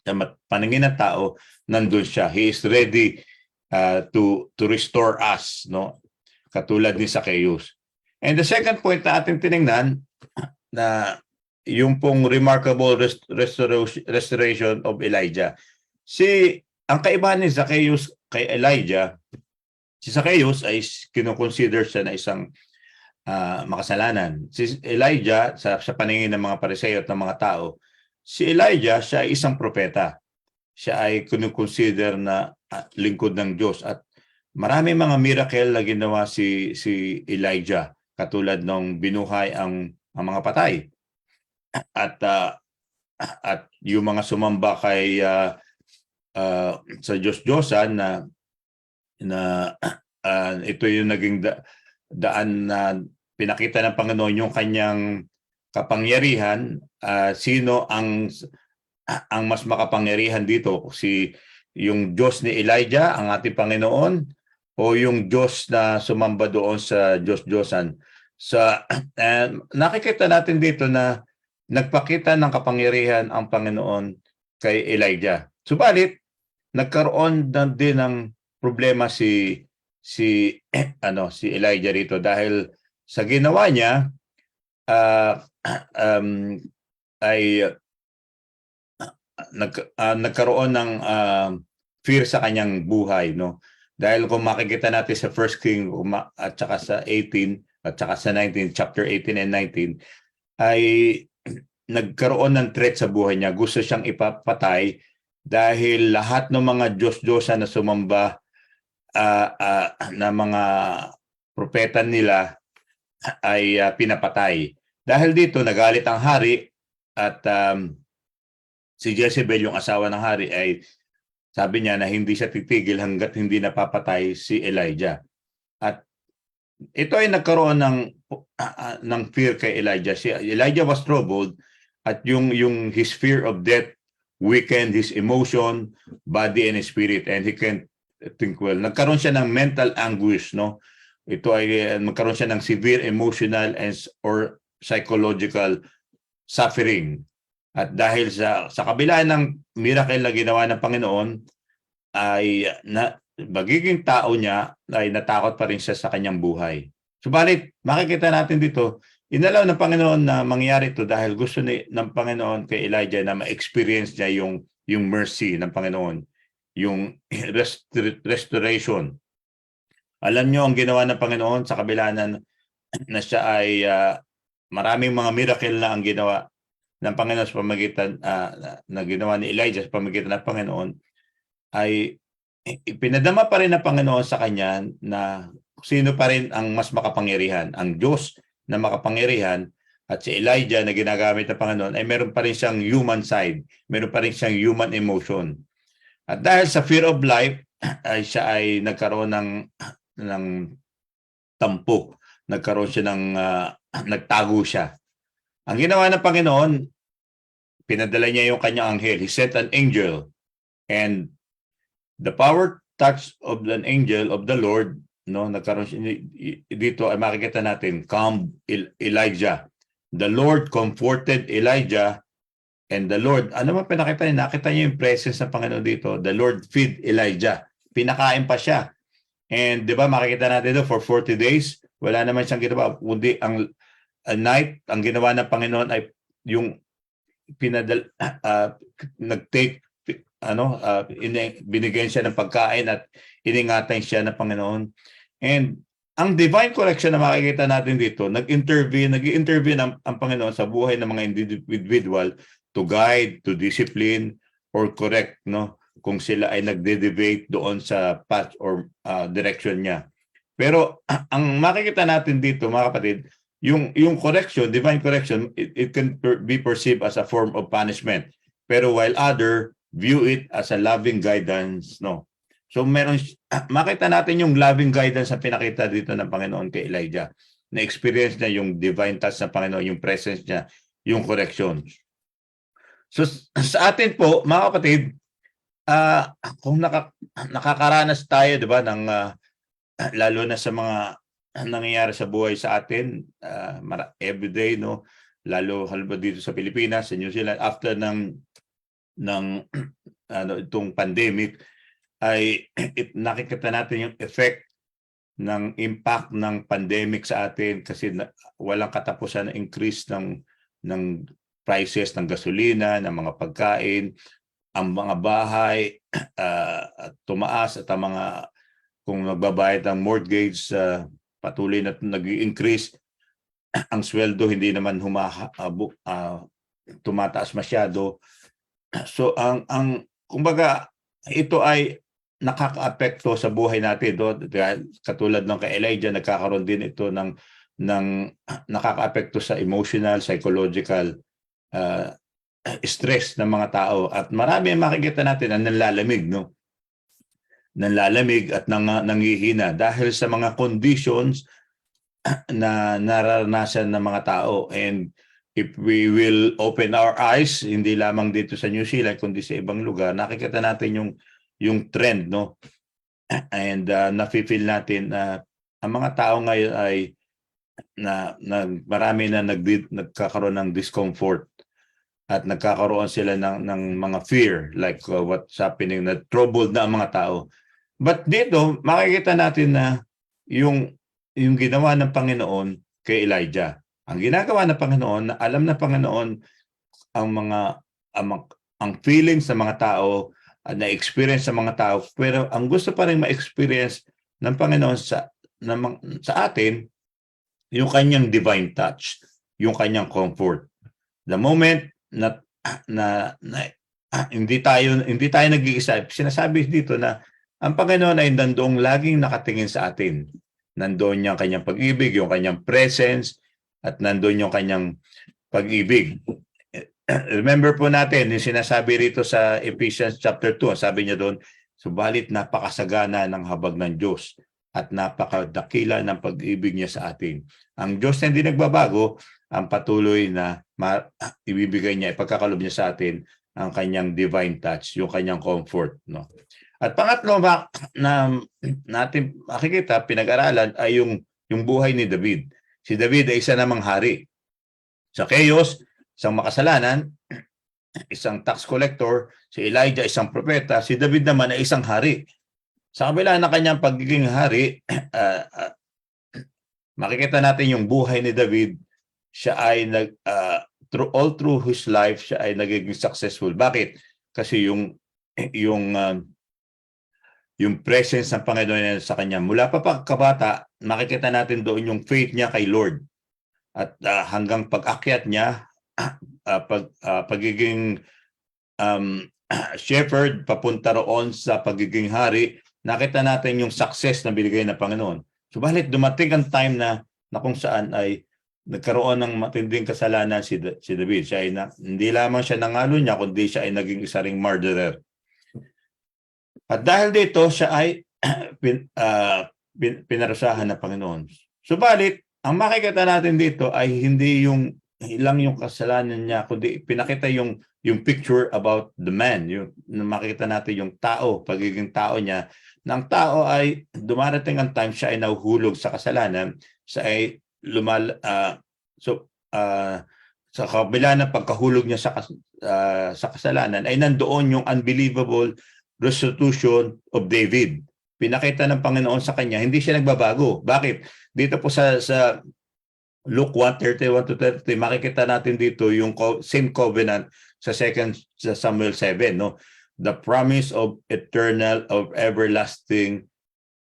sa paningin ng tao, nandoon siya. He is ready to restore us, no? Katulad ni Zacchaeus. And the second point na ating tinignan, na yung pong remarkable restoration of Elijah. Ang kaibahan ni Zacchaeus kay Elijah, si Zacchaeus ay kinoconsider siya na isang makasalanan. Si Elijah, sa paningin ng mga Pariseo at ng mga tao, si Elijah, siya ay isang propeta. Siya ay kinoconsider na lingkod ng Diyos. At marami mga miracle na ginawa si Elijah, katulad ng binuhay ang mga patay. At yung mga sumamba kay sa Diyos-Diyosan na ito yung naging daan na pinakita ng Panginoon yung kanyang kapangyarihan. Sino ang mas makapangyarihan dito? Yung Diyos ni Elijah, ang ating Panginoon, o yung Diyos na sumamba doon sa Diyos-Diyosan? Nakikita natin dito na nagpakita ng kapangyarihan ang Panginoon kay Elijah. Subalit, nagkaroon din ng problema si Elijah rito dahil sa ginawa niya ay nagkaroon ng fear sa kanyang buhay, no? Dahil kung makikita natin sa 1 King at saka sa 18 at saka sa 19, chapter 18 and 19, ay nagkaroon ng threat sa buhay niya. Gusto siyang ipapatay dahil lahat ng mga Diyos-Diyosan na sumamba na mga propeta nila ay pinapatay. Dahil dito, nagalit ang hari at si Jezebel, yung asawa ng hari, ay sabi niya na hindi siya titigil hanggat hindi napapatay si Elijah. At ito ay nagkaroon ng fear kay Elijah. Si Elijah was troubled at yung his fear of death weakened his emotion, body, and spirit, and he can't think well. Nagkaroon siya ng mental anguish, no? Ito ay magkaroon siya ng severe emotional or psychological suffering. At dahil sa kabila ng miracle na ginawa ng Panginoon, ay magiging tao niya ay natakot pa rin siya sa kanyang buhay. Subalit, makikita natin dito, inalaw ng Panginoon na mangyari ito dahil gusto ng Panginoon kay Elijah na ma-experience niya yung yung mercy ng Panginoon, yung restoration. Alam nyo ang ginawa ng Panginoon sa kabila na siya ay maraming mga miracle na ang ginawa ng Panginoon sa pamagitan na ginawa ni Elijah sa pamagitan ng Panginoon, ay ipinadama pa rin ng Panginoon sa kanya na sino pa rin ang mas makapangyarihan. Ang Diyos na makapangyarihan at si Elijah na ginagamit ng Panginoon ay meron pa rin siyang human side, meron pa rin siyang human emotion. At dahil sa fear of life, ay siya ay nagkaroon ng tampok, nagkaroon siya nagtago siya. Ang ginawa ng Panginoon, pinadala niya yung kanyang anghel. He sent an angel, and the power touch of an angel of the Lord, no, nagkaroon siya dito ay makikita natin, calm Elijah. The Lord comforted Elijah, and the Lord, ano man pinakita niya? Nakita niya yung presence ng Panginoon dito. The Lord feed Elijah. Pinakain pa siya. And di ba makikita natin ito for 40 days, wala naman siyang ginawa. Kundi ang night, ang ginawa ng Panginoon ay yung nag-take, binigyan siya ng pagkain at iningatan siya ng Panginoon. And ang divine correction na makikita natin dito, nag-intervene ang Panginoon sa buhay ng mga individual to guide, to discipline, or correct, no, kung sila ay nagde-deviate doon sa path or direction niya. Pero ang makikita natin dito, mga kapatid, yung correction, divine correction, it can be perceived as a form of punishment. Pero while other view it as a loving guidance, no. So makita natin yung loving guidance na pinakita dito ng Panginoon kay Elijah. Na-experience niya yung divine touch ng Panginoon, yung presence niya, yung correction. So sa atin po, mga kapatid, kung nakakaranas tayo, di ba, ng lalo na sa mga nangyayari sa buhay sa atin everyday, no, lalo halimbawa dito sa Pilipinas, sa New Zealand, after ng itong pandemic, ay nakikita natin yung effect ng impact ng pandemic sa atin kasi walang katapusan na increase ng prices ng gasolina, ng mga pagkain, ang mga bahay tumaas at ang mga kung nagbabayad ng mortgage patuloy na nag-increase, ang sweldo hindi naman tumataas masyado. So ang kumbaga ito ay nakakaapekto sa buhay natin katulad ng kay Elijah, nagkakaroon din ito ng nakakaapekto sa emotional, psychological stress ng mga tao, at marami ang makikita natin ang nanlalamig, no, nanlalamig at nanghihina dahil sa mga conditions na nararanasan ng mga tao. And if we will open our eyes, hindi lamang dito sa New Zealand kundi sa ibang lugar, nakikita natin yung trend, no, and nafe-feel natin ang mga tao ngayon ay marami na nagkakaroon ng discomfort at nagkakaroon sila ng mga fear, like what's happening, na troubled na ang mga tao. But dito makikita natin na yung ginawa ng Panginoon kay Elijah, ang ginagawa ng Panginoon, na alam ng Panginoon ang feelings ng mga tao, na experience ng mga tao, pero ang gusto pa rin ma-experience ng Panginoon sa atin, yung kanyang divine touch, yung kanyang comfort. The moment na hindi tayo nag-iisa, sinasabi dito na ang Panginoon ay nandoong laging nakatingin sa atin. Nandoon yung kanyang pag-ibig, yung kanyang presence, at nandoon yung kanyang pag-ibig. Remember po natin yung sinasabi rito sa Ephesians chapter 2, sabi niya doon, subalit napakasagana ng habag ng Diyos at napakadakila ng pag-ibig niya sa atin. Ang Diyos na hindi nagbabago, ang patuloy na ibibigay niya, ipagkakalob niya sa atin ang kanyang divine touch, yung kanyang comfort, no. At pangatlo na natin makikita, pinag-aralan ay yung buhay ni David. Si David ay isa namang hari. Sa chaos, isang makasalanan, isang tax collector, si Elijah isang propeta, si David naman ay isang hari. Sa kabila ng kanyang pagiging hari, makikita natin yung buhay ni David. Siya ay all through his life, siya ay nagiging successful. Bakit? kasi yung presence ng Panginoon sa kanya. Mula pa pagkabata, makikita natin doon yung faith niya kay Lord. At hanggang pag-akyat niya, pagiging shepherd papunta roon sa pagiging hari, nakita natin yung success na binigay ng Panginoon. Subalit dumating ang time na kung saan ay nagkaroon ng matinding kasalanan si David. Siya ay hindi lamang siya nangalo niya, kundi siya ay naging isa ring murderer. At dahil dito, siya ay pinarusahan ng Panginoon. Subalit, ang makikita natin dito ay hindi lang yung kasalanan niya, kundi pinakita yung picture about the man. Makikita natin yung tao, pagiging tao niya. Nang tao ay dumarating ang time, siya ay nahuhulog sa kasalanan, siya ay sa kabila ng pagkahulog niya sa kasalanan, ay nandoon yung unbelievable restitution of David. Pinakita ng Panginoon sa kanya, hindi siya nagbabago. Bakit? Dito po sa Luke 1:31-30, makikita natin dito yung same covenant sa 2 Samuel 7, no? The promise of eternal, of everlasting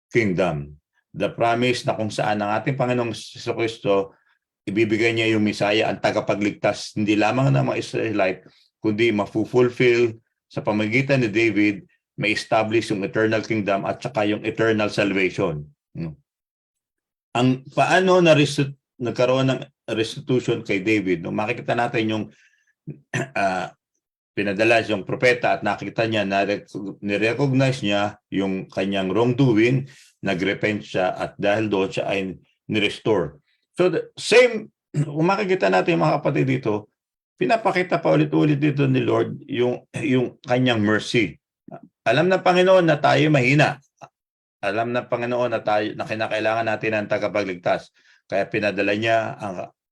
kingdom. The promise na kung saan ang ating Panginoong Jesucristo, ibibigay niya yung Misaya, ang tagapagligtas, hindi lamang ng mga Israelite, kundi mafu-fulfill sa pamagitan ni David, may establish yung eternal kingdom at saka yung eternal salvation. Ang paano nagkaroon ng restitution kay David, no? Makikita natin yung pinadala yung propeta at nakita niya na nirecognize niya yung kanyang wrongdoing, nagrepent siya at dahil doon siya ay nirestore. So the same, kung makikita natin mga kapatid dito, pinapakita pa ulit-ulit dito ni Lord yung kanyang mercy. Alam ng Panginoon na tayo mahina. Alam ng Panginoon na kinakailangan natin ng tagapagligtas. Kaya pinadala niya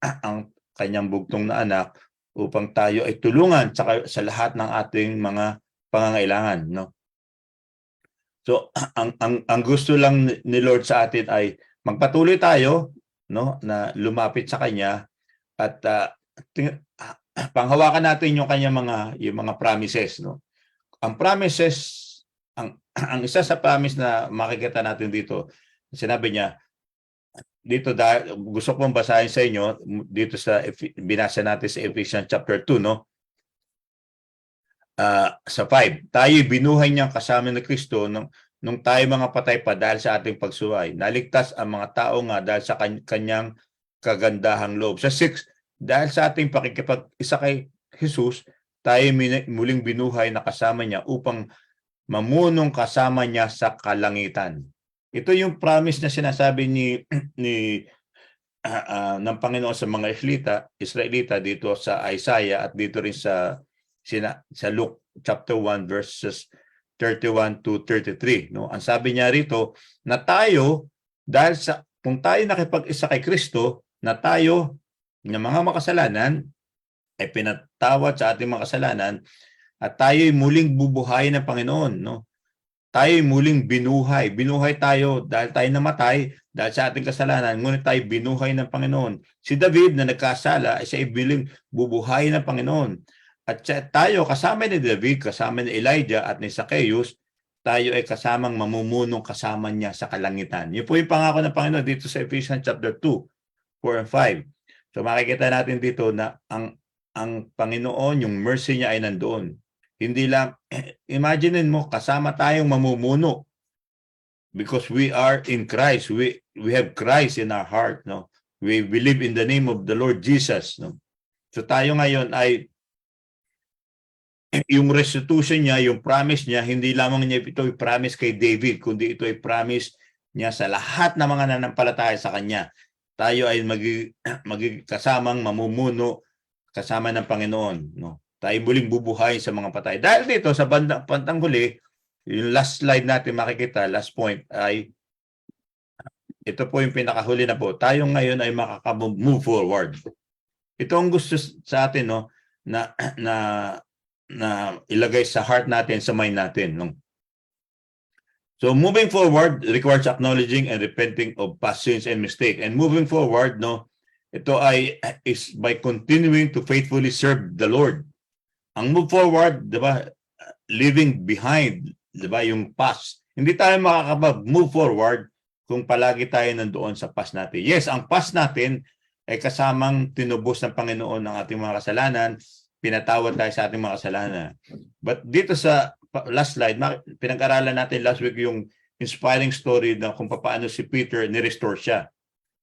ang kanyang bugtong na anak upang tayo ay tulungan sa lahat ng ating mga pangangailangan, no? So ang gusto lang ni Lord sa atin ay magpatuloy tayo, no, na lumapit sa kanya at panghawakan natin yung kanyang mga promises, no? Ang promises, ang isa sa promise na makikita natin dito, sinabi niya dito, gusto kong basahin sa inyo dito sa binasa natin sa Ephesians chapter 2, no? Sa 5, tayo binuhay niyang kasama ni Kristo nung tayo mga patay pa dahil sa ating pagsuway. Naligtas ang mga tao nga dahil sa kanyang kagandahang loob. Sa 6, dahil sa ating pakikipag-isa kay Jesus, tayo muling binuhay na kasama niya upang mamunong kasama niya sa kalangitan. Ito yung promise na sinasabi ng Panginoon sa mga Israelita dito sa Isaiah at dito rin sa Luke chapter 1 verses 31-33, no? Ang sabi niya rito na tayo, dahil kung tayo nakipag-isa kay Kristo, na tayo ng mga makasalanan ay pinatawad sa ating mga kasalanan at tayo'y muling bubuhay ng Panginoon, no? Tayo'y muling binuhay. Binuhay tayo dahil tayo namatay dahil sa ating kasalanan, ngunit tayo binuhay ng Panginoon. Si David na nagkasala ay siya muling bubuhay ng Panginoon. At tayo kasama ni David, kasama ni Elijah at ni Zacchaeus, tayo ay kasamang mamumunong kasama niya sa kalangitan. Yun po yung pangako ng Panginoon dito sa Ephesians chapter 2, 4 and 5. So makikita natin dito na ang Panginoon, yung mercy niya ay nandoon. Hindi lang, imagine mo, kasama tayong mamumuno because we are in Christ. We have Christ in our heart, no? We believe in the name of the Lord Jesus, no? So tayo ngayon ay yung restitution niya, yung promise niya, hindi lamang niya ito i-promise kay David, kundi ito i-promise niya sa lahat ng mga nanampalataya sa kanya. Tayo ay magkasamang mamumuno kasama ng Panginoon, no? Tayo muling bubuhay sa mga patay. Dahil dito sa pantang huli, yung last slide natin makikita, last point ay ito po yung pinakahuli na po. Tayo ngayon ay makaka-move forward. Ito ang gusto sa atin, no, na ilagay sa heart natin, sa mind natin, no? So moving forward requires acknowledging and repenting of past sins and mistakes. And moving forward, no, ito is by continuing to faithfully serve the Lord. Ang move forward, 'di ba? leaving behind, di ba, yung past. Hindi tayo makakapag-move forward kung palagi tayo nandoon sa past natin. Yes, ang past natin ay kasamang tinubos ng Panginoon ng ating mga kasalanan, pinatawad tayo sa ating mga kasalanan. But dito sa last slide, pinag-aralan natin last week yung inspiring story na kung paano si Peter ni-restore siya.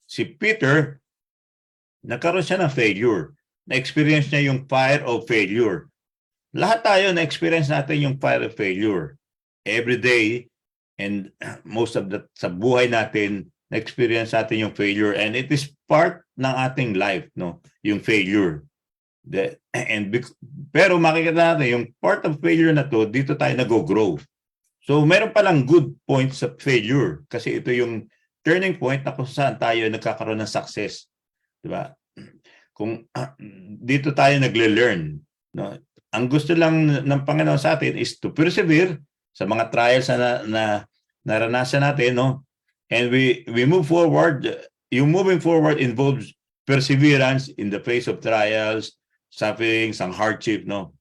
Si Peter, nagkaroon siya ng failure. Na-experience niya yung fire of failure. Lahat tayo na-experience natin yung fire of failure. Every day, and most of the sa buhay natin, na-experience natin yung failure. And it is part ng ating life, no? Yung failure. Pero makikita natin, yung part of failure na to, dito tayo nag-grow. So meron palang good points sa failure. Kasi ito yung turning point na kung saan tayo nagkakaroon ng success. Diba? Kung dito tayo nagle-learn, no? Ang gusto lang ng Panginoon sa atin is to persevere sa mga trials na naranasan natin, no? And we move forward. Yung moving forward involves perseverance in the face of trials, sufferings, ang hardship, no?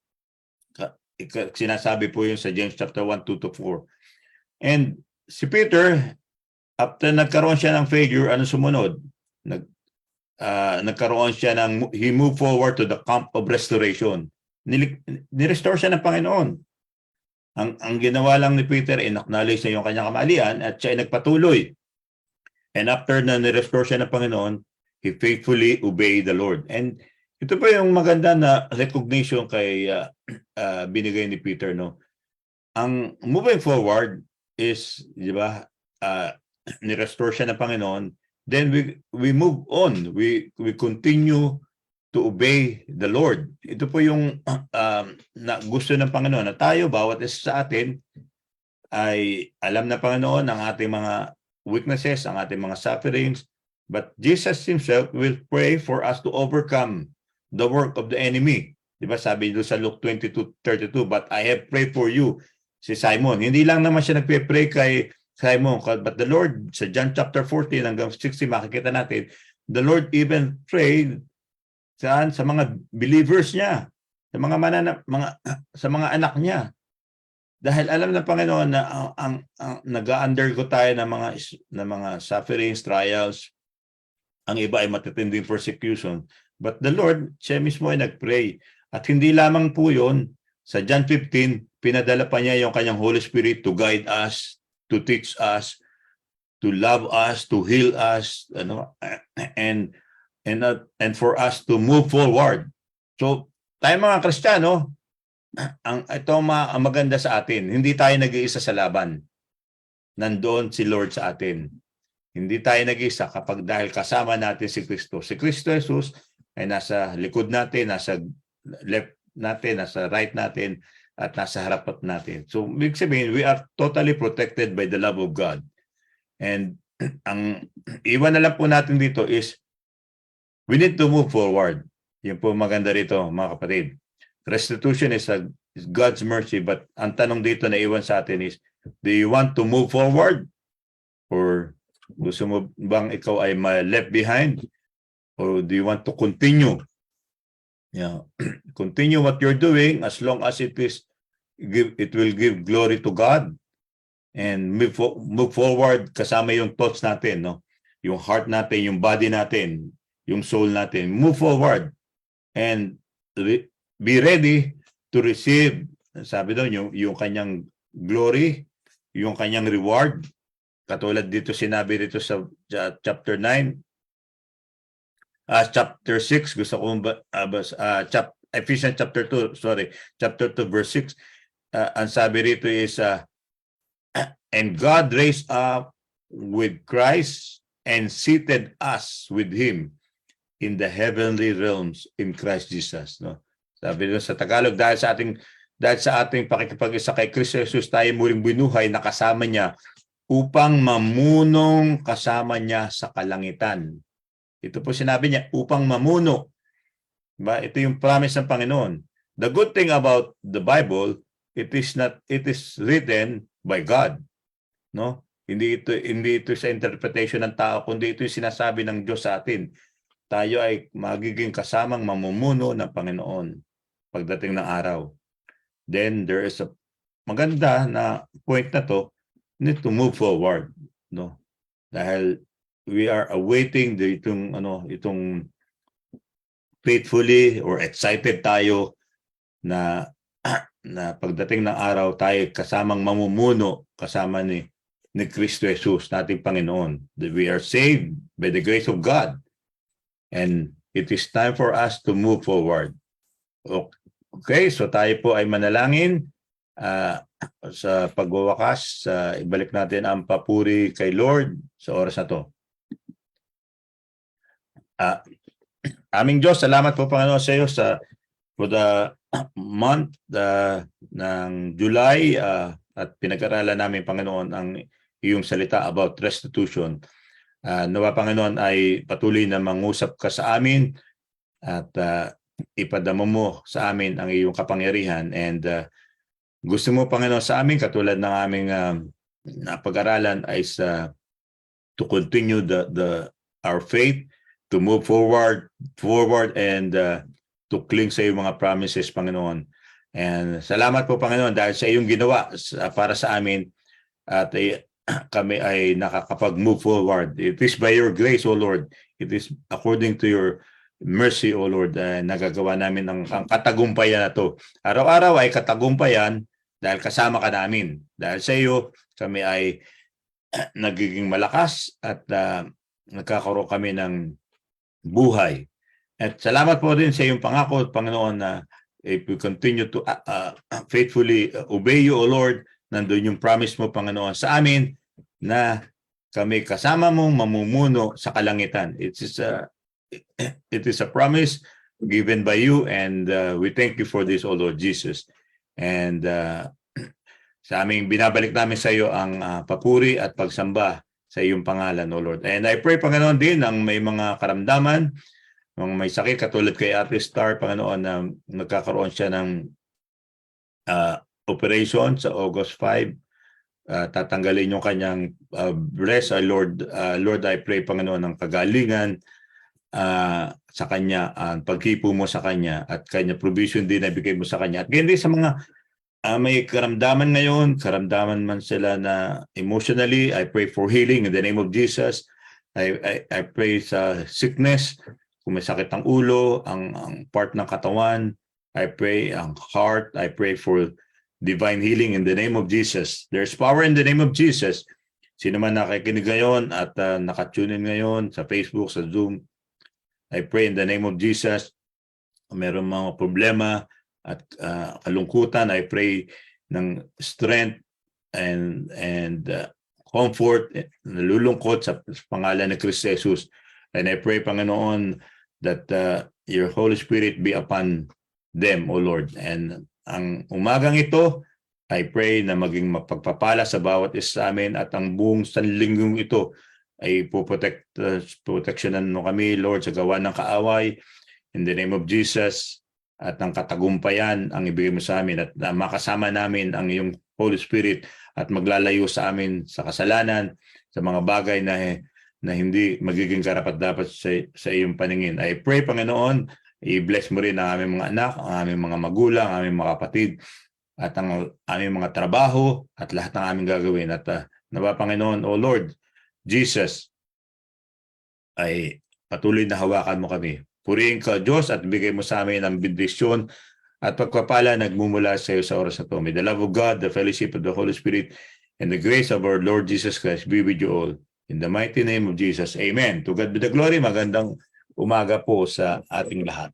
Sinasabi po yun sa James chapter 1, 2-4. And si Peter, after nagkaroon siya ng failure, ano sumunod? Nagkaroon siya ng, he moved forward to the camp of restoration. Nirestore siya ng Panginoon. Ang ginawa lang ni Peter, in-acknowledge niya yung kanyang kamalian at siya ay nagpatuloy. And after na nirestore siya ng Panginoon, he faithfully obeyed the Lord. And ito pa yung maganda na recognition kay binigay ni Peter, no? Ang moving forward is, di ba, nirestore siya ng Panginoon, then we move on. We continue to obey the Lord. Ito po yung na gusto ng Panginoon na tayo, bawat isa sa atin, ay alam na Panginoon ang ating mga weaknesses, ang ating mga sufferings, but Jesus Himself will pray for us to overcome the work of the enemy. Diba sabi doon sa Luke 22:32, but I have prayed for you, si Simon. Hindi lang naman siya nagpe-pray kay Simon, but the Lord, sa John chapter 14 hanggang 60, makikita natin, the Lord even prayed sa mga believers niya, sa sa mga anak niya. Dahil alam ng Panginoon na ang nag-undergo tayo ng mga sufferings, trials, ang iba ay matitinding persecution. But the Lord, siya mismo ay nag-pray. At hindi lamang po yun, sa John 15, pinadala pa niya yung kanyang Holy Spirit to guide us, to teach us, to love us, to heal us, and for us to move forward. So, tayo mga Kristiyano, ito ang maganda sa atin. Hindi tayo nag-iisa sa laban. Nandoon si Lord sa atin. Hindi tayo nag-iisa kapag dahil kasama natin si Kristo. Si Kristo Jesus ay nasa likod natin, nasa left natin, nasa right natin, at nasa harapan natin. So, ibig sabihin, we are totally protected by the love of God. And ang iwan na lang po natin dito is we need to move forward. Yan po maganda rito, mga kapatid. Restitution is God's mercy, but ang tanong dito na iwan sa atin is, do you want to move forward? Or gusto mo bang ikaw ay left behind? Or do you want to continue? Yeah. Continue what you're doing as long as it will give glory to God, and move forward kasama yung thoughts natin, no? Yung heart natin, yung body natin, yung soul natin. Move forward and be ready to receive, sabi doon, yung kanyang glory, yung kanyang reward. Katulad dito sinabi dito sa chapter 9, chapter 6, gusto ko Ephesians chapter 2, chapter 2 verse 6. Ang sabi rito is, and God raised up with Christ and seated us with Him in the heavenly realms in Christ Jesus, no? Sabi doon sa Tagalog, dahil sa ating pakikipag-isa kay Kristo Jesus, tayo muling binuhay na kasama niya upang mamunong kasama niya sa kalangitan. Ito po sinabi niya, upang mamuno. Diba? Ito yung promise ng Panginoon. The good thing about the Bible, it is written by God, no? Hindi ito sa interpretation ng tao, kundi ito yung sinasabi ng Diyos sa atin. Tayo ay magiging kasamang mamumuno ng Panginoon pagdating ng araw. Then there is maganda na point na to, need to move forward, no? Dahil we are awaiting itong faithfully or excited tayo na na pagdating ng araw tayo kasamang mamumuno kasama ni Kristo Jesus, nating Panginoon. That we are saved by the grace of God. And it is time for us to move forward. Okay, so tayo po ay manalangin. Sa pagwawakas, ibalik natin ang papuri kay Lord sa oras na to. Aming Diyos, salamat po Panginoon sa iyo for the month ng July at pinag-aralan namin Panginoon ang iyong salita about restitution. Nawa Panginoon ay patuloy na mangusap ka sa amin at ipadama mo sa amin ang iyong kapangyarihan, and gusto mo Panginoon sa amin katulad ng aming pag-aralan ay to continue our faith, to move forward and to cling sa iyong mga promises Panginoon. And salamat po Panginoon dahil sa iyong ginawa para sa amin at kami ay nakakapag-move forward. It is by your grace, O Lord. It is according to your mercy, O Lord, nagagawa namin ang katagumpayan na to. Araw-araw ay katagumpayan dahil kasama ka namin. Dahil sa iyo, kami ay nagiging malakas at nagkakaroon kami ng buhay. At salamat po din sa iyong pangako, Panginoon, na if we continue to faithfully obey you, O Lord, nandun yung promise mo, Panginoon, sa amin na kami kasama mong mamumuno sa kalangitan. It is a promise given by you, and we thank you for this, O Lord Jesus. And sa aming binabalik namin sa iyo ang papuri at pagsamba sa iyong pangalan, O Lord. And I pray, Panginoon, din ang may mga karamdaman, mga may sakit katulad kay Ate Star, Panginoon, na nagkakaroon siya ng operation sa August 5. Tatanggalin yung kanyang breast. Lord, I pray, Panginoon, ng kagalingan sa kanya, ang pagkipo mo sa kanya at kanya provision din na bigay mo sa kanya. At ganyan din sa mga may karamdaman ngayon, karamdaman man sila na emotionally, I pray for healing in the name of Jesus. I pray sa sickness, kung may sakit ng ulo, ang part ng katawan, I pray ang heart, I pray for divine healing in the name of Jesus. There's power in the name of Jesus. Sino man nakikinig ngayon at nakatune in ngayon sa Facebook, sa Zoom, I pray in the name of Jesus, meron mga problema at kalungkutan, I pray ng strength and comfort, nalulungkot sa pangalan ni Kristo Jesus. And I pray, Panginoon, that your Holy Spirit be upon them, O Lord. And ang umagang ito, I pray na maging mapagpapala sa bawat isa sa amin at ang buong sanlinggong ito ay proteksyonan mo kami, Lord, sa gawa ng kaaway. In the name of Jesus, at ang katagumpayan ang ibigay mo sa amin at makasama namin ang iyong Holy Spirit at maglalayo sa amin sa kasalanan, sa mga bagay na hindi magiging karapat-dapat sa iyong paningin. I pray, Panginoon, i-bless mo rin ang aming mga anak, ang aming mga magulang, ang aming mga kapatid, at ang aming mga trabaho, at lahat ng aming gagawin. At nawa, Panginoon, O Lord, Jesus, ay patuloy na hawakan mo kami. Purihin ka, Diyos, at bigay mo sa amin ang bendisyon at pagpapala nagmumula sa iyo sa oras na ito. May the love of God, the fellowship of the Holy Spirit, and the grace of our Lord Jesus Christ be with you all. In the mighty name of Jesus, Amen. To God be the glory. Magandang umaga po sa ating lahat.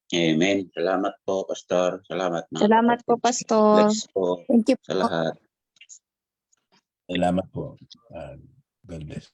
Amen. Salamat po, Pastor. Salamat. Salamat po, Pastor. Bless po Thank you sa po. lahat. Salamat po. God bless.